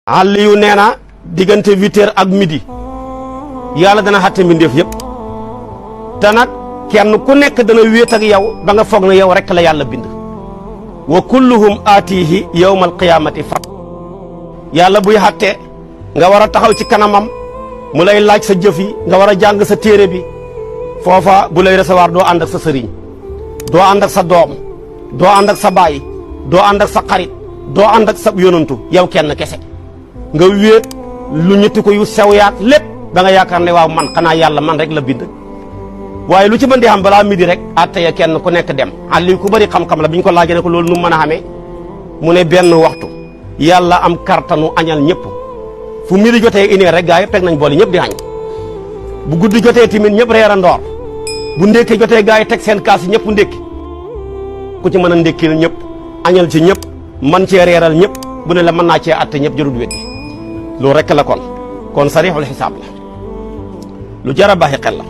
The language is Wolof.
Aliyu nee na diggante 8h ak midi yàlla dana xatte mbindeef yëpp te nag kenn ku nekk dana wéet ak yow ba nga foog ne yow rek la yàlla bind wa kulluhum aatihi yawmal qiyaamati fa yàlla buy xatte nga war a taxaw ci kanamam mu lay laaj sa jëf yi nga war a jàng sa téere bi foofa bu lay recevoir doo ànd ak sa sëriñ doo ànd ak sa doom doo ànd ak sa baay doo ànd ak sa xarit doo ànd ak sa yonantu yow kenn kese nga wéet lu ñetti ko yu sew yaat lépp da nga yaakaar ne waaw man xanaa yàlla man rek la bind waaye lu ci mën di xam balaa midi rek atteye kenn ku nekk dem Aliou ku bëri xam-xam la bi ñu ko laajee ne ko loolu nu mën a xamee mu ne benn waxtu yàlla am kartanu añal ñëpp fu midi jotee une heure rek gaa yëpp teg nañ booli ñëpp di añ bu guddi jotee tamit ñëpp reer a ndoor bu ndékki jotee gaa yi teg seen kaas yi ñëpp ndékki ku ci mën a ndékkil ñëpp añal ci ñëpp man cee reeral ñëpp bu ne la mën naa cee atte ñëpp jërul weddi loolu rek la kon sarixul xisaab la lu jar a baaxi xel la